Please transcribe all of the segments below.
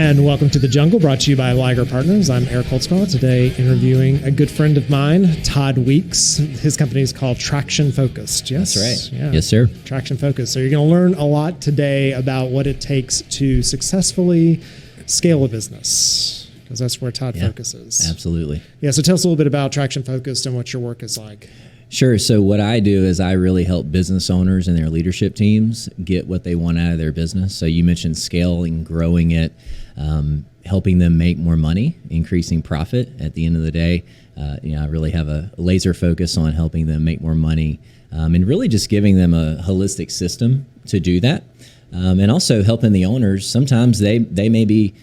And welcome to The Jungle, brought to you by Liger Partners. I'm Eric Holtzclaw, today interviewing a good friend of mine, Todd Weeks. His company is called Traction Focused. Yes? That's right. Yeah. Yes, sir. Traction Focused. So you're going to learn a lot today about what it takes to successfully scale a business, because that's where Todd focuses. Absolutely. Yeah, so tell us a little bit about Traction Focused and what your work is like. Sure. So what I do is I really help business owners and their leadership teams get what they want out of their business. So you mentioned scaling, growing it, helping them make more money, increasing profit. At the end of the day, I really have a laser focus on helping them make more money, and really just giving them a holistic system to do that. And also helping the owners. Sometimes they may be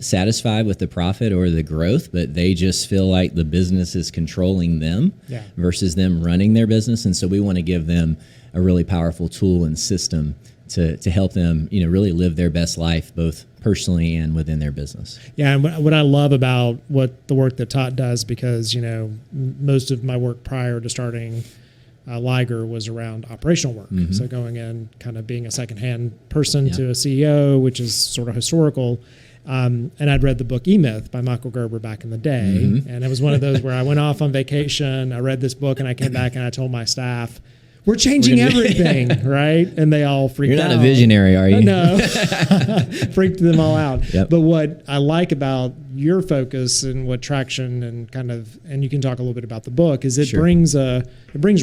satisfied with the profit or the growth, but they just feel like the business is controlling them versus them running their business. And so we want to give them a really powerful tool and system to help them, really live their best life, both personally and within their business. Yeah, and what I love about the work that Todd does, because, most of my work prior to starting Liger was around operational work. Mm-hmm. So going in, kind of being a secondhand person to a CEO, which is sort of historical. And I'd read the book E-Myth by Michael Gerber back in the day. Mm-hmm. And it was one of those where I went off on vacation, I read this book, and I came back and I told my staff, we're changing everything, right? And they all freaked out. You're not a visionary, are you? No. Freaked them all out. Yep. But what I like about your focus and what Traction and you can talk a little bit about the book, is it brings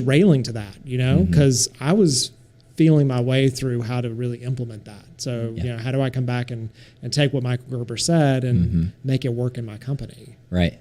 railing to that, because I was feeling my way through how to really implement that. So, how do I come back and take what Michael Gerber said and make it work in my company? Right.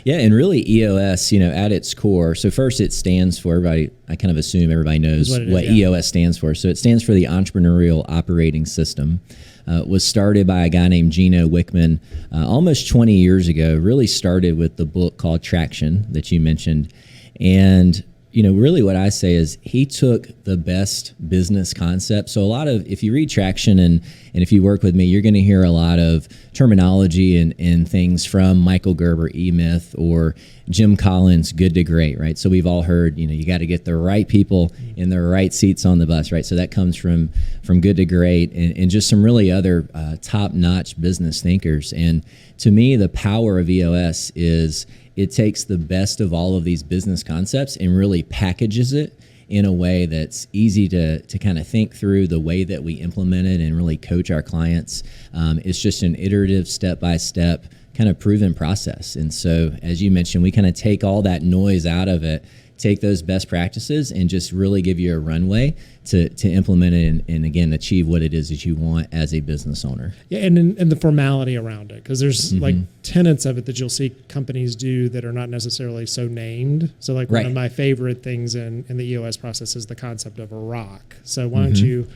Yeah, and really EOS, at its core, so first it stands for, everybody, I kind of assume everybody knows what EOS stands for. So it stands for the Entrepreneurial Operating System. Was started by a guy named Gino Wickman almost 20 years ago, really started with the book called Traction that you mentioned. And really what I say is he took the best business concepts. So a lot of, if you read Traction and if you work with me, you're going to hear a lot of terminology and things from Michael Gerber, E-Myth, or Jim Collins, Good to Great, right? So we've all heard, you got to get the right people in the right seats on the bus, right? So that comes from Good to Great and just some really other top-notch business thinkers. And to me, the power of EOS is it takes the best of all of these business concepts and really packages it in a way that's easy to kind of think through the way that we implement it and really coach our clients. It's just an iterative, step-by-step kind of proven process. And so, as you mentioned, we kind of take all that noise out of it, take those best practices, and just really give you a runway to implement it and again, achieve what it is that you want as a business owner. Yeah, and the formality around it, because there's like tenets of it that you'll see companies do that are not necessarily so named. So like one of my favorite things in the EOS process is the concept of a rock. So why don't you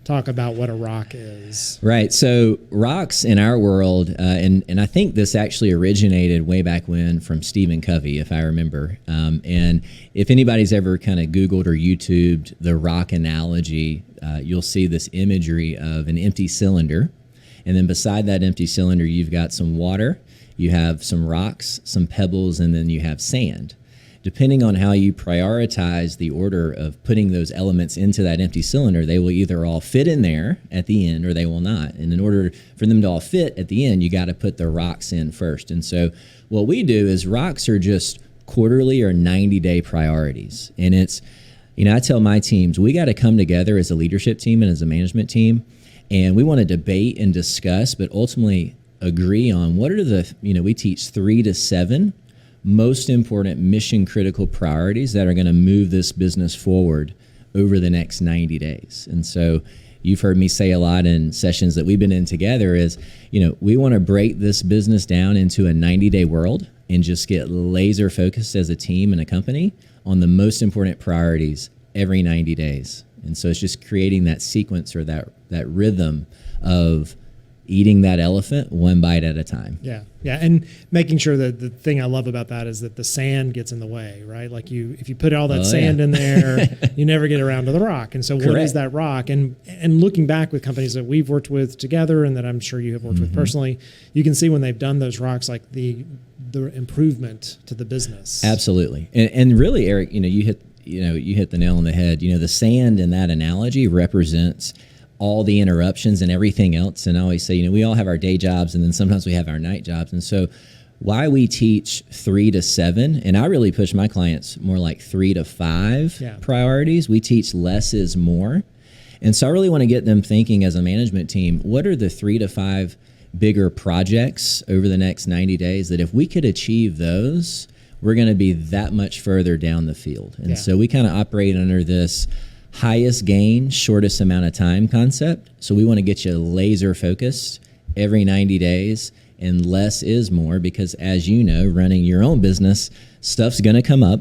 talk about what a rock is? Right. So rocks in our world, and I think this actually originated way back when from Stephen Covey, if I remember. And if anybody's ever kind of Googled or YouTubed the rock analogy, you'll see this imagery of an empty cylinder. And then beside that empty cylinder, you've got some water, you have some rocks, some pebbles, and then you have sand. Depending on how you prioritize the order of putting those elements into that empty cylinder, they will either all fit in there at the end or they will not. And in order for them to all fit at the end, you got to put the rocks in first. And so what we do is rocks are just quarterly or 90-day priorities. And it's, I tell my teams, we got to come together as a leadership team and as a management team, and we want to debate and discuss, but ultimately agree on what are the, we teach 3 to 7 most important mission critical priorities that are going to move this business forward over the next 90 days. And so you've heard me say a lot in sessions that we've been in together is, we want to break this business down into a 90-day world and just get laser focused as a team and a company on the most important priorities every 90 days. And so it's just creating that sequence or that rhythm of eating that elephant one bite at a time. Yeah. And making sure that the thing I love about that is that the sand gets in the way, right? Like if you put all that sand in there, you never get around to the rock. And so what is that rock? And looking back with companies that we've worked with together and that I'm sure you have worked with personally, you can see when they've done those rocks, like the improvement to the business. Absolutely. And really, Eric, you hit the nail on the head. The sand in that analogy represents all the interruptions and everything else. And I always say, we all have our day jobs, and then sometimes we have our night jobs. And so why we teach 3 to 7, and I really push my clients more like 3 to 5 priorities. We teach less is more. And so I really want to get them thinking as a management team, what are the 3 to 5 bigger projects over the next 90 days that if we could achieve those, we're going to be that much further down the field. And so we kind of operate under this highest gain, shortest amount of time concept. So we want to get you laser focused every 90 days, and less is more, because as you know, running your own business, stuff's going to come up.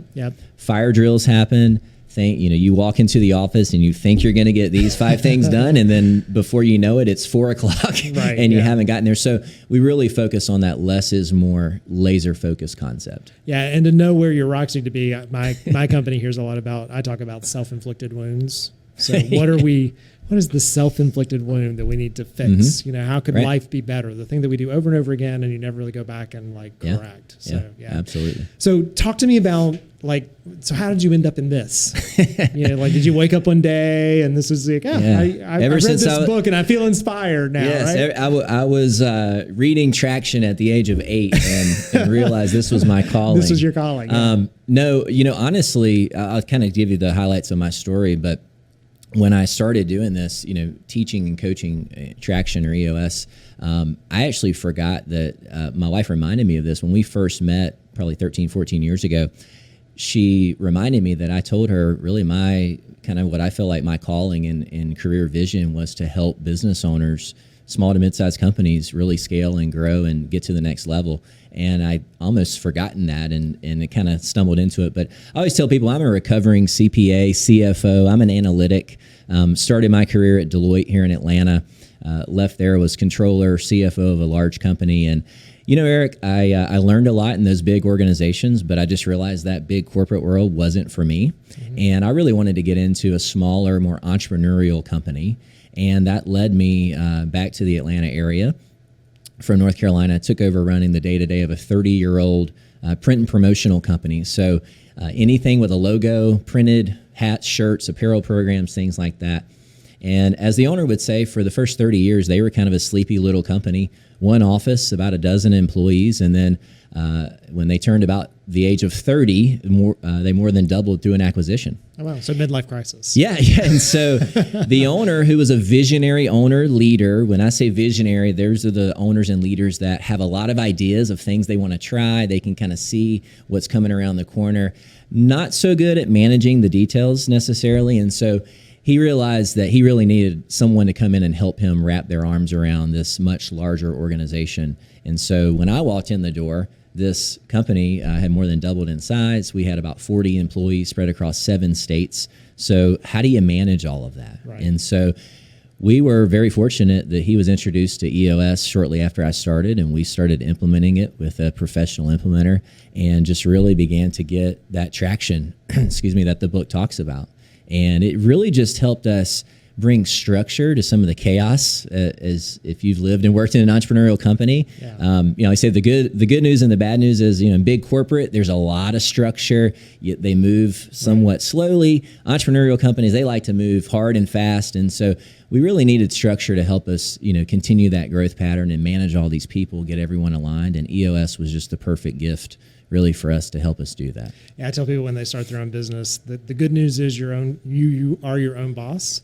Fire drills happen. You walk into the office and you think you're going to get these 5 things done, and then before you know it, it's 4 o'clock and you haven't gotten there. So we really focus on that less is more, laser focused concept. Yeah, and to know where your rocks need to be. My company hears a lot about. I talk about self-inflicted wounds. So what is the self-inflicted wound that we need to fix? How could life be better? The thing that we do over and over again, and you never really go back and correct. So absolutely. So talk to me about so how did you end up in this? Did you wake up one day and this was I read this book and I feel inspired now? Yes, right? I was reading Traction at the age of 8 and realized this was my calling. This was your calling. No, honestly, I'll kind of give you the highlights of my story, but when I started doing this, teaching and coaching Traction or EOS, I actually forgot that my wife reminded me of this when we first met probably 13, 14 years ago. She reminded me that I told her really my kind of what I feel like my calling and career vision was to help business owners, small to mid-sized companies, really scale and grow and get to the next level. And I almost forgotten that and it kind of stumbled into it. But I always tell people I'm a recovering CPA, CFO. I'm an analytic. Started my career at Deloitte here in Atlanta. Left there, was controller, CFO of a large company. And, Eric, I learned a lot in those big organizations, but I just realized that big corporate world wasn't for me. Mm-hmm. And I really wanted to get into a smaller, more entrepreneurial company. And that led me back to the Atlanta area. From North Carolina, I took over running the day-to-day of a 30-year-old print and promotional company. So anything with a logo, printed hats, shirts, apparel programs, things like that. And as the owner would say, for the first 30 years, they were kind of a sleepy little company, one office, about a dozen employees. And then when they turned about the age of 30, they more than doubled through an acquisition. Oh, wow. So midlife crisis. Yeah. And so the owner, who was a visionary owner, leader, when I say visionary, those are the owners and leaders that have a lot of ideas of things they want to try. They can kind of see what's coming around the corner. Not so good at managing the details necessarily. And so he realized that he really needed someone to come in and help him wrap their arms around this much larger organization. And so when I walked in the door, this company had more than doubled in size. We had about 40 employees spread across 7 states. So how do you manage all of that? Right. And so we were very fortunate that he was introduced to EOS shortly after I started, and we started implementing it with a professional implementer and just really began to get that traction, that the book talks about. And it really just helped us bring structure to some of the chaos, as if you've lived and worked in an entrepreneurial company. Yeah. I say the good news and the bad news is, in big corporate, there's a lot of structure. They move somewhat slowly. Entrepreneurial companies, they like to move hard and fast. And so we really needed structure to help us, continue that growth pattern and manage all these people, get everyone aligned. And EOS was just the perfect gift really for us to help us do that. Yeah, I tell people when they start their own business that the good news is you are your own boss,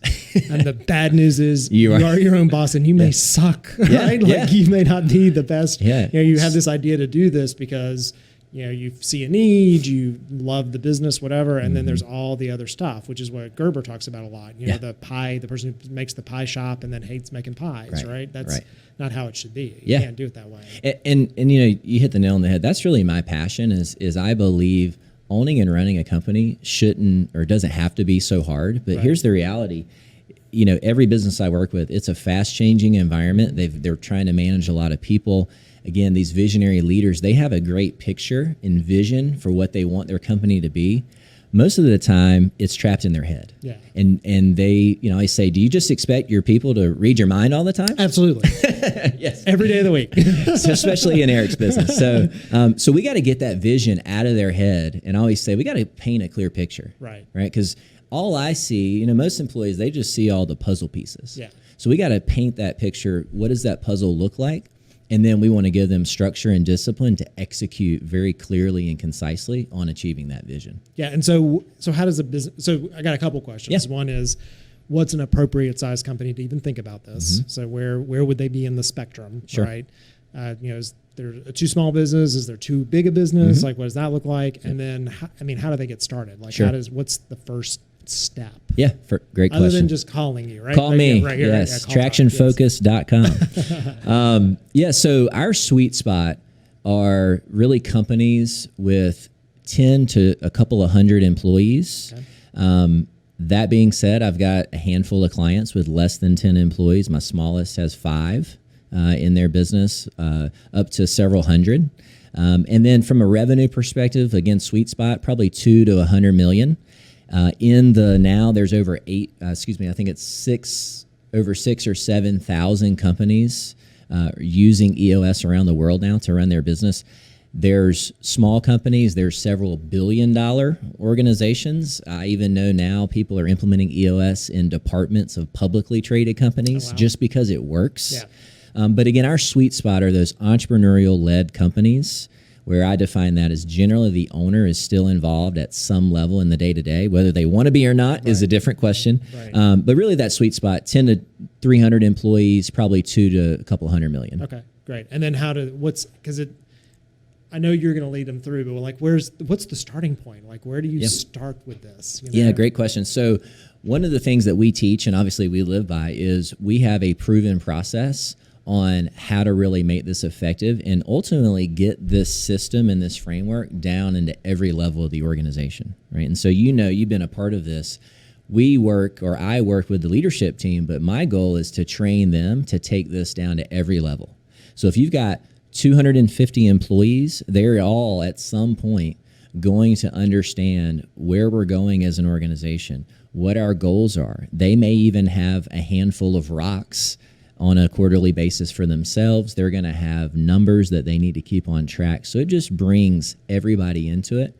and the bad news is you are your own boss, and you may suck, right? You may not be the best. Yeah. You have this idea to do this because you see a need, you love the business, whatever, and then there's all the other stuff, which is what Gerber talks about a lot. The person who makes the pie shop and then hates making pies, right? That's not how it should be. You can't do it that way. And you hit the nail on the head. That's really my passion is I believe owning and running a company shouldn't or doesn't have to be so hard. But here's the reality. Every business I work with, it's a fast-changing environment. They're trying to manage a lot of people. Again, these visionary leaders, they have a great picture and vision for what they want their company to be. Most of the time, it's trapped in their head. Yeah. And they, I say, do you just expect your people to read your mind all the time? Absolutely. Yes. Every day of the week. So especially in Eric's business. So we got to get that vision out of their head. And I always say, we got to paint a clear picture. Right. Because all I see, most employees, they just see all the puzzle pieces. Yeah. So we got to paint that picture. What does that puzzle look like? And then we want to give them structure and discipline to execute very clearly and concisely on achieving that vision. Yeah. And so how does a business, so I got a couple questions. Yeah. One is, what's an appropriate size company to even think about this? Mm-hmm. So where would they be in the spectrum, Sure. right? Is there a too small business? Is there too big a business? Mm-hmm. Like, what does that look like? And then, how do they get started? Like, Sure. what's the first step? Yeah, great question. Other than just calling you, right? Call me. Right here. Yes, Call Todd. tractionfocus.com. So our sweet spot are really companies with 10 to a couple of hundred employees. Okay. That being said, I've got a handful of clients with less than 10 employees. My smallest has 5 in their business, up to several hundred. And then from a revenue perspective, again, sweet spot, probably 2 to 100 million. There's over over 6 or 7,000 companies using EOS around the world now to run their business. There's small companies, there's several billion-dollar organizations. I even know now people are implementing EOS in departments of publicly traded companies just because it works. Yeah. But again, our sweet spot are those entrepreneurial-led companies where I define that as generally the owner is still involved at some level in the day-to-day. Whether they want to be or not is a different question. Right. But really that sweet spot, 10 to 300 employees, probably 2 to a couple hundred million. Okay, great. And then I know you're going to lead them through, but like, what's the starting point? Like, where do you start with this? You know? Yeah, great question. So one of the things that we teach, and obviously we live by, is we have a proven process on how to really make this effective and ultimately get this system and this framework down into every level of the organization, right? And so you've been a part of this. I work with the leadership team, but my goal is to train them to take this down to every level. So if you've got 250 employees, they're all at some point going to understand where we're going as an organization, what our goals are. They may even have a handful of rocks on a quarterly basis for themselves. They're going to have numbers that they need to keep on track. So it just brings everybody into it.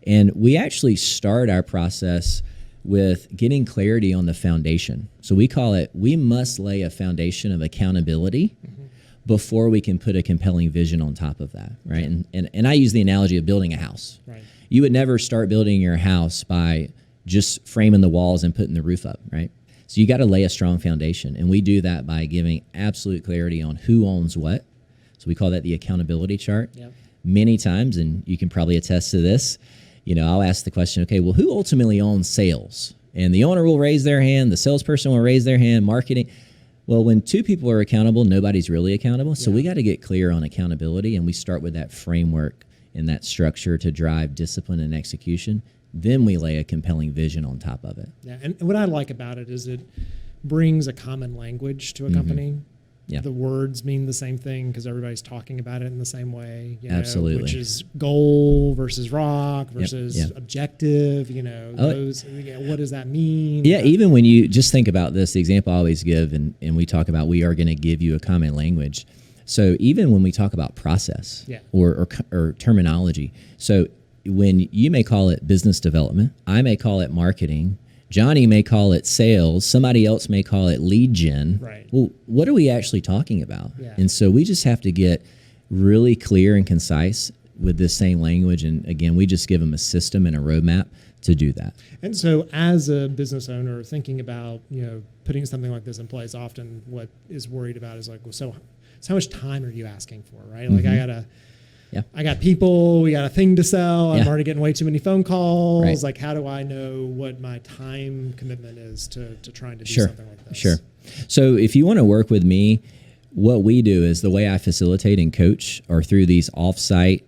And we actually start our process with getting clarity on the foundation. So we call it, we must lay a foundation of accountability before we can put a compelling vision on top of that, right? And I use the analogy of building a house. Right. You would never start building your house by just framing the walls and putting the roof up, right? So you got to lay a strong foundation, and we do that by giving absolute clarity on who owns what. So we call that the accountability chart. Yep. Many times, and you can probably attest to this, I'll ask the question, okay, well, who ultimately owns sales? And the owner will raise their hand, the salesperson will raise their hand, marketing. Well, when 2 people are accountable, nobody's really accountable. So we got to get clear on accountability, and we start with that framework and that structure to drive discipline and execution. Then we lay a compelling vision on top of it. Yeah, and what I like about it is it brings a common language to a company. Yeah. The words mean the same thing because everybody's talking about it in the same way. Absolutely. Which is goal versus rock versus objective. What does that mean? Yeah, even when you just think about this, the example I always give, and we talk about we are going to give you a common language. So even when we talk about process or terminology, so when you may call it business development, I may call it marketing, Johnny may call it sales, somebody else may call it lead gen. Right. Well, what are we actually talking about? Yeah. And so we just have to get really clear and concise with this same language. And again, we just give them a system and a roadmap to do that. And so as a business owner thinking about, putting something like this in place, often what is worried about is like, well, so how much time are you asking for, right? Like I got people, we got a thing to sell. I'm already getting way too many phone calls. Right. Like, how do I know what my time commitment is to trying to do something like this? Sure. So if you want to work with me, what we do is the way I facilitate and coach are through these offsite,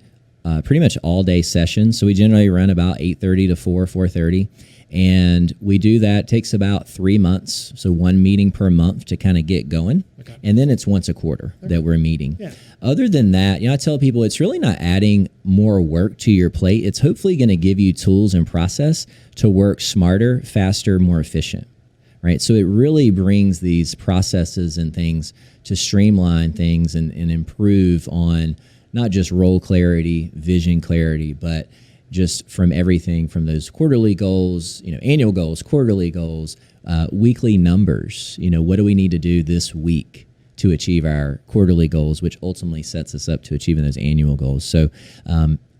pretty much all day sessions. So we generally run about 8:30 to 4:30. And we do that. It takes about 3 months. So 1 meeting per month to kind of get going. Okay. And then it's once a quarter that we're meeting. Yeah. Other than that, I tell people it's really not adding more work to your plate. It's hopefully going to give you tools and process to work smarter, faster, more efficient, right? So it really brings these processes and things to streamline things and improve on not just role clarity, vision clarity, but just from everything from those quarterly goals, annual goals, quarterly goals, weekly numbers. What do we need to do this week to achieve our quarterly goals, which ultimately sets us up to achieving those annual goals. So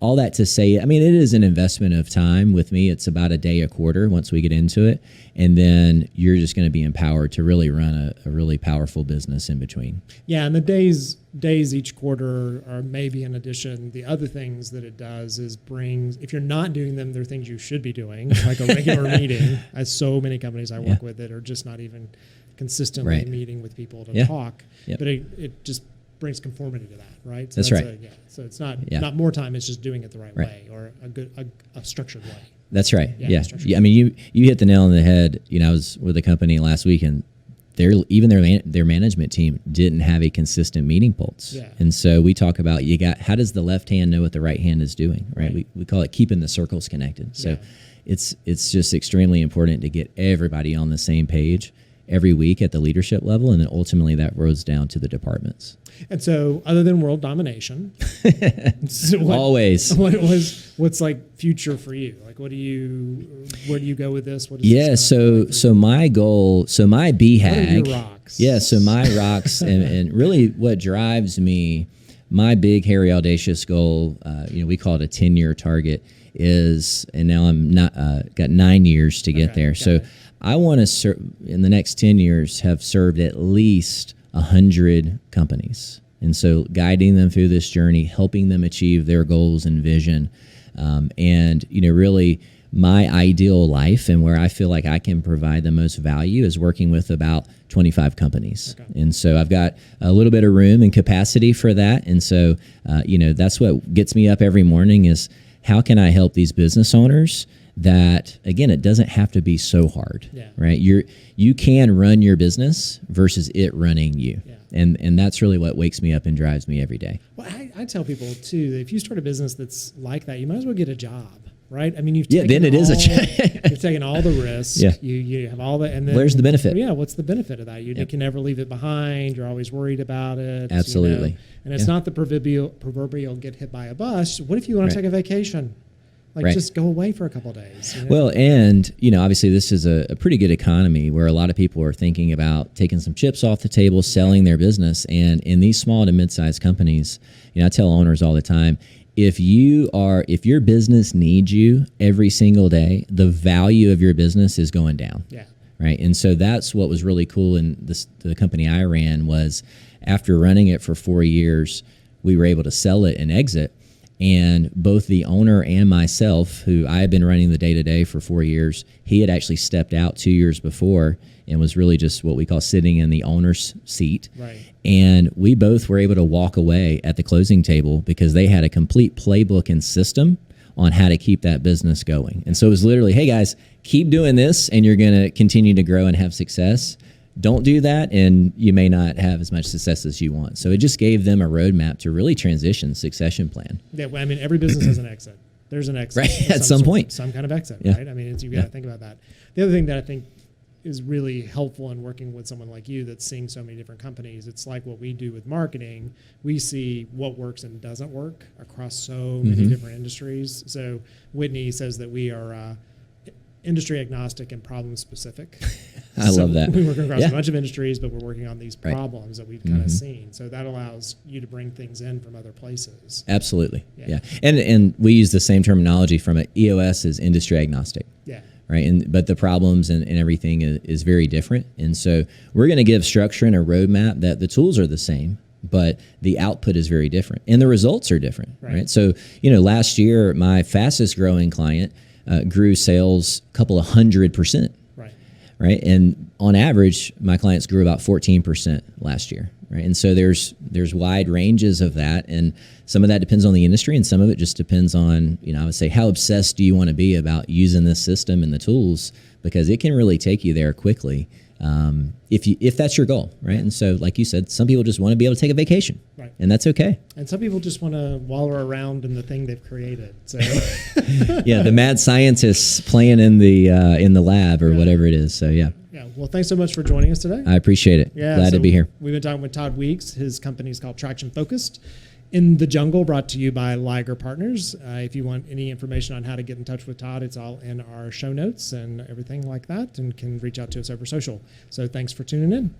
all that to say, it is an investment of time. With me, it's about a day a quarter once we get into it. And then you're just going to be empowered to really run a really powerful business in between. Yeah, and the days each quarter are maybe in addition. The other things that it does is brings, if you're not doing them, they're things you should be doing, like a regular meeting. As so many companies I work with that are just not even consistently meeting with people to talk. But it just brings conformity to that, right? So that's right. So it's not more time, it's just doing it the right way, or a structured way. That's right. Yeah. You hit the nail on the head. I was with a company last week, and their management team didn't have a consistent meeting pulse. Yeah. And so we talk about how does the left hand know what the right hand is doing, right? We call it keeping the circles connected. So it's just extremely important to get everybody on the same page every week at the leadership level, and then ultimately that rolls down to the departments. And so, other than world domination, always, what's like future for you? Like, where do you go with this? What is so my goal, my BHAG. What are your rocks? Yeah, so my rocks, and really what drives me, my big, hairy, audacious goal, we call it a 10-year target, is, and now I'm not got 9 years to get there. So I want to in the next 10 years have served at least 100 companies. And so guiding them through this journey, helping them achieve their goals and vision. And, really my ideal life and where I feel like I can provide the most value is working with about 25 companies. Okay. And so I've got a little bit of room and capacity for that. And so, that's what gets me up every morning is how can I help these business owners that, again, it doesn't have to be so hard, right? You can run your business versus it running you. Yeah. And that's really what wakes me up and drives me every day. Well, I tell people, too, that if you start a business that's like that, you might as well get a job, right? I mean, you've taken you've taken all the risk. Yeah. You have all the, and then where's the benefit? Yeah, what's the benefit of that? You can never leave it behind. You're always worried about it. Absolutely. And it's not the proverbial get hit by a bus. What if you want to take a vacation? Just go away for a couple of days. Well, and, obviously this is a pretty good economy where a lot of people are thinking about taking some chips off the table, selling their business. And in these small to mid-sized companies, I tell owners all the time, if your business needs you every single day, the value of your business is going down. Yeah. Right. And so that's what was really cool in the company I ran was after running it for 4 years, we were able to sell it and exit. And both the owner and myself, who I had been running the day-to-day for 4 years, he had actually stepped out 2 years before and was really just what we call sitting in the owner's seat. Right. And we both were able to walk away at the closing table because they had a complete playbook and system on how to keep that business going. And so it was literally, hey, guys, keep doing this and you're going to continue to grow and have success. Don't do that, and you may not have as much success as you want. So it just gave them a roadmap to really transition succession plan. Yeah, every business has an exit. There's an exit right at some point, some kind of exit, right? You've got to think about that. The other thing that I think is really helpful in working with someone like you that's seeing so many different companies, it's like what we do with marketing. We see what works and doesn't work across so many different industries. So Whitney says that we are industry agnostic and problem specific. I love that. We work across a bunch of industries, but we're working on these problems that we've kind of seen. So that allows you to bring things in from other places. Absolutely. Yeah. And we use the same terminology from it. EOS is industry agnostic. Yeah. Right. But the problems and everything is very different. And so we're going to give structure and a roadmap that the tools are the same, but the output is very different and the results are different. Right. So, last year, my fastest growing client grew sales a couple of 100%. Right. And on average, my clients grew about 14% last year. Right. And so there's wide ranges of that. And some of that depends on the industry and some of it just depends on, I would say, how obsessed do you want to be about using this system and the tools, because it can really take you there quickly. If that's your goal, right? And so, like you said, some people just want to be able to take a vacation, right? And that's okay. And some people just want to wallow around in the thing they've created. So, yeah, the mad scientists playing in the lab or whatever it is. So, yeah. Yeah. Well, thanks so much for joining us today. I appreciate it. Yeah, glad to be here. We've been talking with Todd Weeks. His company is called Traction Focused, In the Jungle, brought to you by Liger Partners. If you want any information on how to get in touch with Todd, it's all in our show notes and everything like that, and can reach out to us over social. So thanks for tuning in.